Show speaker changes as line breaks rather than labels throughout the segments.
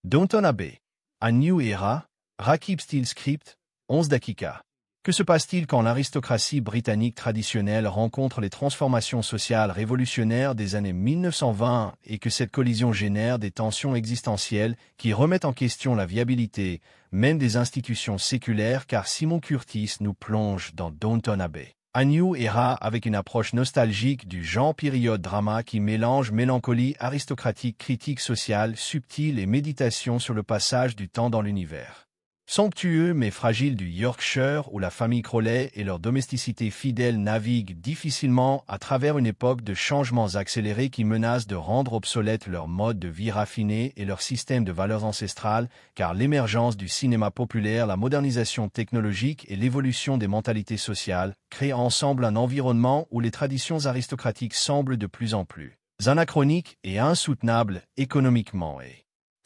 Downton Abbey. A New Era, Rakib Steel Script, 11 dakika. Que se passe-t-il quand l'aristocratie britannique traditionnelle rencontre les transformations sociales révolutionnaires des années 1920 et que cette collision génère des tensions existentielles qui remettent en question la viabilité, même des institutions séculaires, car Simon Curtis nous plonge dans Downton Abbey. A New Era avec une approche nostalgique du genre période drama qui mélange mélancolie aristocratique, critique sociale, subtile et méditation sur le passage du temps dans l'univers somptueux mais fragile du Yorkshire où la famille Crawley et leur domesticité fidèle naviguent difficilement à travers une époque de changements accélérés qui menacent de rendre obsolètes leur mode de vie raffiné et leur système de valeurs ancestrales, car l'émergence du cinéma populaire, la modernisation technologique et l'évolution des mentalités sociales créent ensemble un environnement où les traditions aristocratiques semblent de plus en plus anachroniques et insoutenables économiquement.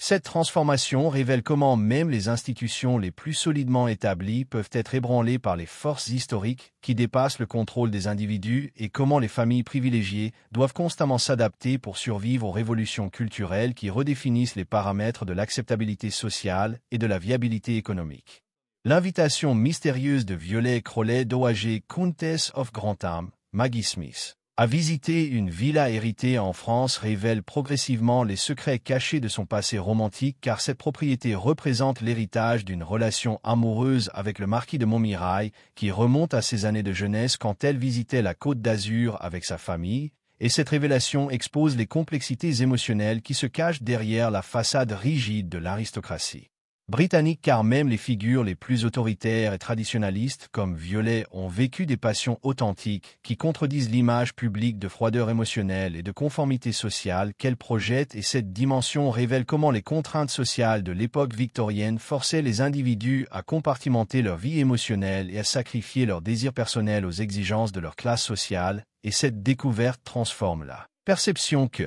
Cette transformation révèle comment même les institutions les plus solidement établies peuvent être ébranlées par les forces historiques qui dépassent le contrôle des individus et comment les familles privilégiées doivent constamment s'adapter pour survivre aux révolutions culturelles qui redéfinissent les paramètres de l'acceptabilité sociale et de la viabilité économique. L'invitation mystérieuse de Violet Crawley d'OAG Countess of Grantham, Maggie Smith, à visiter une villa héritée en France révèle progressivement les secrets cachés de son passé romantique car cette propriété représente l'héritage d'une relation amoureuse avec le marquis de Montmirail qui remonte à ses années de jeunesse quand elle visitait la Côte d'Azur avec sa famille, et cette révélation expose les complexités émotionnelles qui se cachent derrière la façade rigide de l'aristocratie britannique car même les figures les plus autoritaires et traditionnalistes comme Violet ont vécu des passions authentiques qui contredisent l'image publique de froideur émotionnelle et de conformité sociale qu'elle projette, et cette dimension révèle comment les contraintes sociales de l'époque victorienne forçaient les individus à compartimenter leur vie émotionnelle et à sacrifier leurs désirs personnels aux exigences de leur classe sociale, et cette découverte transforme la perception que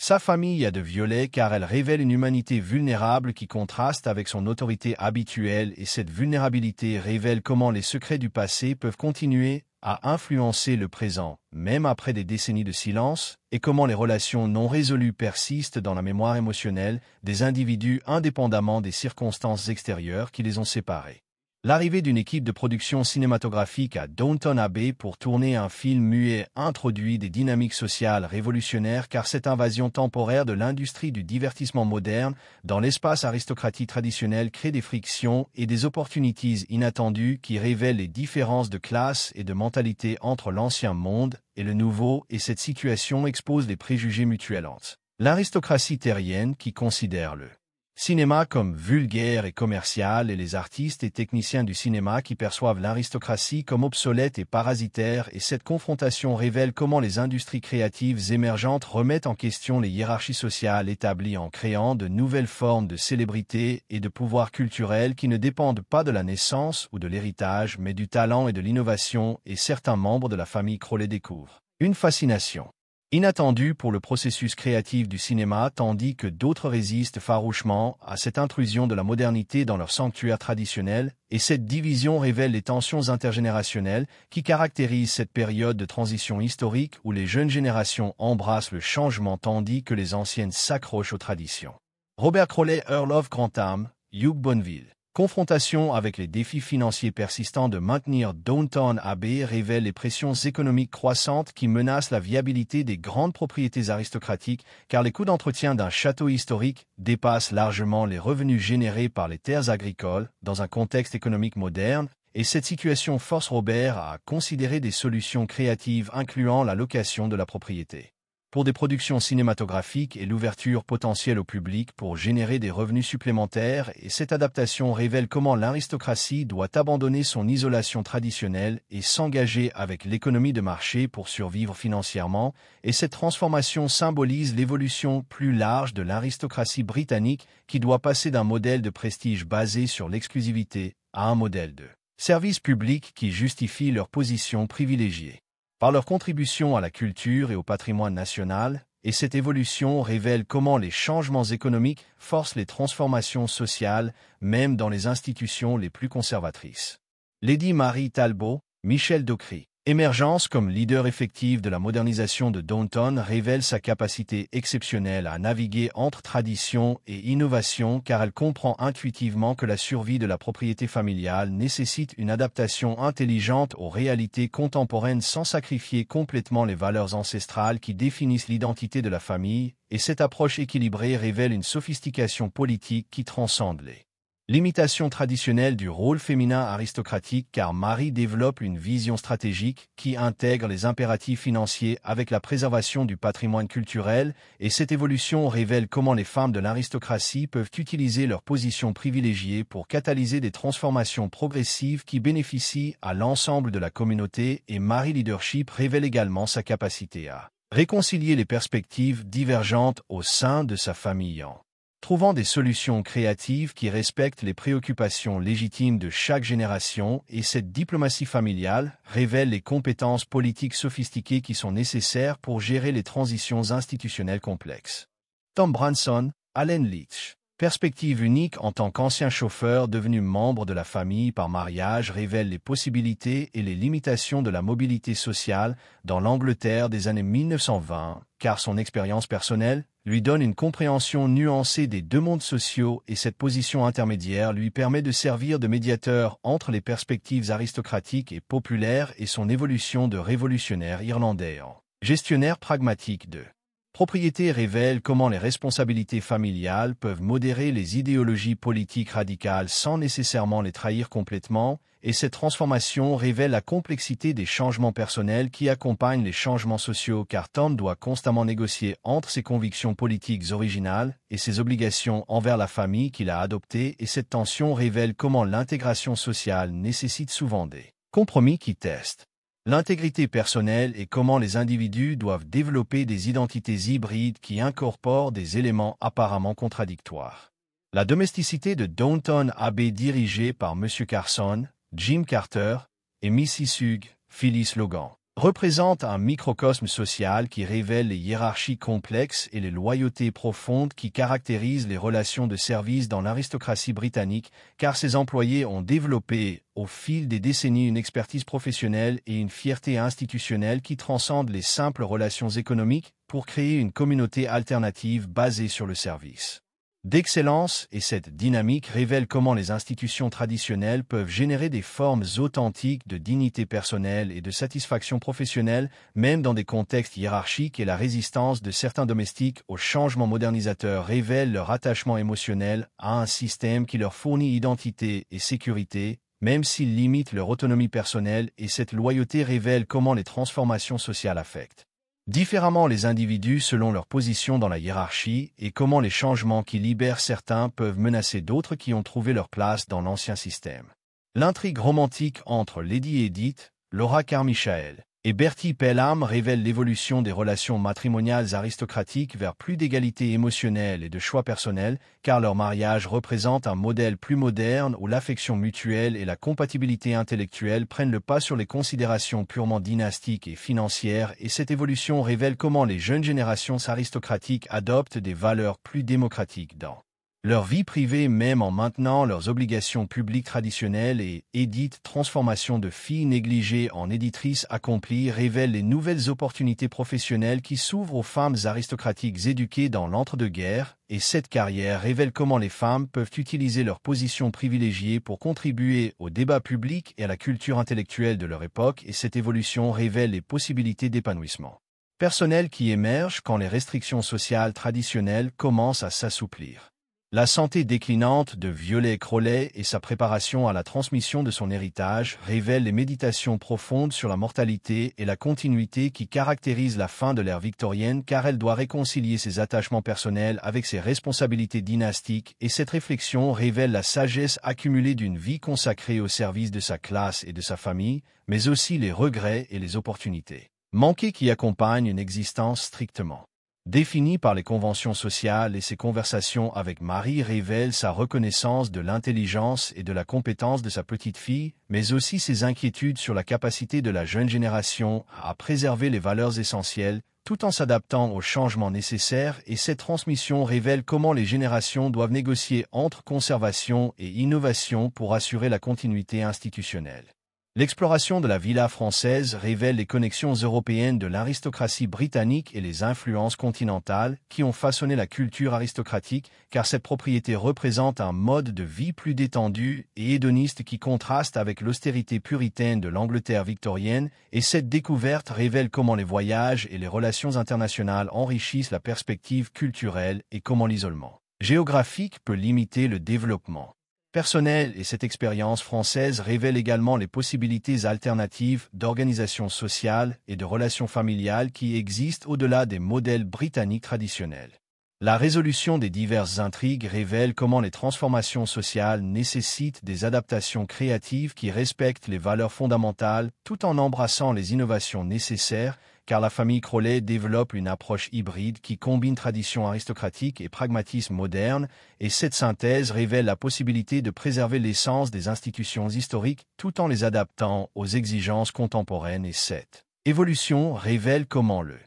sa famille a de Violet car elle révèle une humanité vulnérable qui contraste avec son autorité habituelle, et cette vulnérabilité révèle comment les secrets du passé peuvent continuer à influencer le présent, même après des décennies de silence, et comment les relations non résolues persistent dans la mémoire émotionnelle des individus indépendamment des circonstances extérieures qui les ont séparés. L'arrivée d'une équipe de production cinématographique à Downton Abbey pour tourner un film muet introduit des dynamiques sociales révolutionnaires car cette invasion temporaire de l'industrie du divertissement moderne dans l'espace aristocratique traditionnel crée des frictions et des opportunités inattendues qui révèlent les différences de classe et de mentalité entre l'ancien monde et le nouveau, et cette situation expose les préjugés mutuels entre l'aristocratie terrienne qui considère le cinéma comme vulgaire et commercial et les artistes et techniciens du cinéma qui perçoivent l'aristocratie comme obsolète et parasitaire, et cette confrontation révèle comment les industries créatives émergentes remettent en question les hiérarchies sociales établies en créant de nouvelles formes de célébrité et de pouvoir culturel qui ne dépendent pas de la naissance ou de l'héritage mais du talent et de l'innovation, et certains membres de la famille Crawley découvrent une fascination inattendue pour le processus créatif du cinéma tandis que d'autres résistent farouchement à cette intrusion de la modernité dans leur sanctuaire traditionnel, et cette division révèle les tensions intergénérationnelles qui caractérisent cette période de transition historique où les jeunes générations embrassent le changement tandis que les anciennes s'accrochent aux traditions. Robert Crawley, Earl of Grantham, Hugh Bonneville. Confrontation avec les défis financiers persistants de maintenir Downton Abbey révèle les pressions économiques croissantes qui menacent la viabilité des grandes propriétés aristocratiques car les coûts d'entretien d'un château historique dépassent largement les revenus générés par les terres agricoles dans un contexte économique moderne, et cette situation force Robert à considérer des solutions créatives incluant la location de la propriété pour des productions cinématographiques et l'ouverture potentielle au public pour générer des revenus supplémentaires, et cette adaptation révèle comment l'aristocratie doit abandonner son isolation traditionnelle et s'engager avec l'économie de marché pour survivre financièrement, et cette transformation symbolise l'évolution plus large de l'aristocratie britannique qui doit passer d'un modèle de prestige basé sur l'exclusivité à un modèle de service public qui justifie leur position privilégiée par leur contribution à la culture et au patrimoine national, et cette évolution révèle comment les changements économiques forcent les transformations sociales, même dans les institutions les plus conservatrices. Lady Marie Talbot, Michel Dockery. Émergence comme leader effectif de la modernisation de Downton révèle sa capacité exceptionnelle à naviguer entre tradition et innovation car elle comprend intuitivement que la survie de la propriété familiale nécessite une adaptation intelligente aux réalités contemporaines sans sacrifier complètement les valeurs ancestrales qui définissent l'identité de la famille, et cette approche équilibrée révèle une sophistication politique qui transcende les l'imitation traditionnelle du rôle féminin aristocratique car Marie développe une vision stratégique qui intègre les impératifs financiers avec la préservation du patrimoine culturel, et cette évolution révèle comment les femmes de l'aristocratie peuvent utiliser leur position privilégiée pour catalyser des transformations progressives qui bénéficient à l'ensemble de la communauté, et Marie Leadership révèle également sa capacité à réconcilier les perspectives divergentes au sein de sa famille en trouvant des solutions créatives qui respectent les préoccupations légitimes de chaque génération, et cette diplomatie familiale révèle les compétences politiques sophistiquées qui sont nécessaires pour gérer les transitions institutionnelles complexes. Tom Branson, Allen Leach. Perspective unique en tant qu'ancien chauffeur devenu membre de la famille par mariage révèle les possibilités et les limitations de la mobilité sociale dans l'Angleterre des années 1920, car son expérience personnelle lui donne une compréhension nuancée des deux mondes sociaux, et cette position intermédiaire lui permet de servir de médiateur entre les perspectives aristocratiques et populaires et son évolution de révolutionnaire irlandais en gestionnaire pragmatique de propriété révèle comment les responsabilités familiales peuvent modérer les idéologies politiques radicales sans nécessairement les trahir complètement, et cette transformation révèle la complexité des changements personnels qui accompagnent les changements sociaux car Tom doit constamment négocier entre ses convictions politiques originales et ses obligations envers la famille qu'il a adoptée, et cette tension révèle comment l'intégration sociale nécessite souvent des compromis qui testent l'intégrité personnelle et comment les individus doivent développer des identités hybrides qui incorporent des éléments apparemment contradictoires. La domesticité de Downton Abbey dirigée par M. Carson, Jim Carter et Mrs. Hugh, Phyllis Logan, représente un microcosme social qui révèle les hiérarchies complexes et les loyautés profondes qui caractérisent les relations de service dans l'aristocratie britannique, car ses employés ont développé, au fil des décennies, une expertise professionnelle et une fierté institutionnelle qui transcendent les simples relations économiques pour créer une communauté alternative basée sur le service d'excellence, et cette dynamique révèle comment les institutions traditionnelles peuvent générer des formes authentiques de dignité personnelle et de satisfaction professionnelle, même dans des contextes hiérarchiques, et la résistance de certains domestiques aux changements modernisateurs révèle leur attachement émotionnel à un système qui leur fournit identité et sécurité, même s'il limite leur autonomie personnelle, et cette loyauté révèle comment les transformations sociales affectent différemment les individus selon leur position dans la hiérarchie, et comment les changements qui libèrent certains peuvent menacer d'autres qui ont trouvé leur place dans l'ancien système. L'intrigue romantique entre Lady Edith, Laura Carmichael et Bertie Pelham révèle l'évolution des relations matrimoniales aristocratiques vers plus d'égalité émotionnelle et de choix personnels, car leur mariage représente un modèle plus moderne où l'affection mutuelle et la compatibilité intellectuelle prennent le pas sur les considérations purement dynastiques et financières, et cette évolution révèle comment les jeunes générations aristocratiques adoptent des valeurs plus démocratiques dans leur vie privée, même en maintenant leurs obligations publiques traditionnelles, et Edith, transformation de fille négligée en éditrice accomplie, révèle les nouvelles opportunités professionnelles qui s'ouvrent aux femmes aristocratiques éduquées dans l'entre-deux-guerres, et cette carrière révèle comment les femmes peuvent utiliser leur position privilégiée pour contribuer au débat public et à la culture intellectuelle de leur époque, et cette évolution révèle les possibilités d'épanouissement personnel qui émergent quand les restrictions sociales traditionnelles commencent à s'assouplir. La santé déclinante de Violet Crowley et sa préparation à la transmission de son héritage révèlent les méditations profondes sur la mortalité et la continuité qui caractérisent la fin de l'ère victorienne, car elle doit réconcilier ses attachements personnels avec ses responsabilités dynastiques, et cette réflexion révèle la sagesse accumulée d'une vie consacrée au service de sa classe et de sa famille, mais aussi les regrets et les opportunités manquées qui accompagnent une existence strictement définie par les conventions sociales, et ses conversations avec Marie révèlent sa reconnaissance de l'intelligence et de la compétence de sa petite-fille, mais aussi ses inquiétudes sur la capacité de la jeune génération à préserver les valeurs essentielles, tout en s'adaptant aux changements nécessaires, et cette transmission révèle comment les générations doivent négocier entre conservation et innovation pour assurer la continuité institutionnelle. L'exploration de la villa française révèle les connexions européennes de l'aristocratie britannique et les influences continentales qui ont façonné la culture aristocratique, car cette propriété représente un mode de vie plus détendu et hédoniste qui contraste avec l'austérité puritaine de l'Angleterre victorienne, et cette découverte révèle comment les voyages et les relations internationales enrichissent la perspective culturelle et comment l'isolement géographique peut limiter le développement personnel, et cette expérience française révèle également les possibilités alternatives d'organisation sociale et de relations familiales qui existent au-delà des modèles britanniques traditionnels. La résolution des diverses intrigues révèle comment les transformations sociales nécessitent des adaptations créatives qui respectent les valeurs fondamentales tout en embrassant les innovations nécessaires, car la famille Crowley développe une approche hybride qui combine tradition aristocratique et pragmatisme moderne, et cette synthèse révèle la possibilité de préserver l'essence des institutions historiques tout en les adaptant aux exigences contemporaines, et cette évolution révèle comment le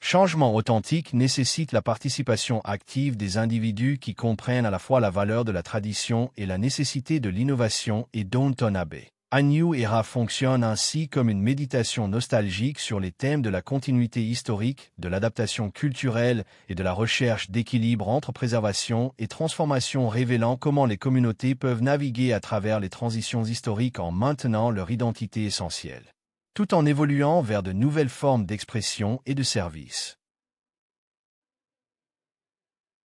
changement authentique nécessite la participation active des individus qui comprennent à la fois la valeur de la tradition et la nécessité de l'innovation, et Downton Abbey A New Era fonctionne ainsi comme une méditation nostalgique sur les thèmes de la continuité historique, de l'adaptation culturelle et de la recherche d'équilibre entre préservation et transformation, révélant comment les communautés peuvent naviguer à travers les transitions historiques en maintenant leur identité essentielle, tout en évoluant vers de nouvelles formes d'expression et de service.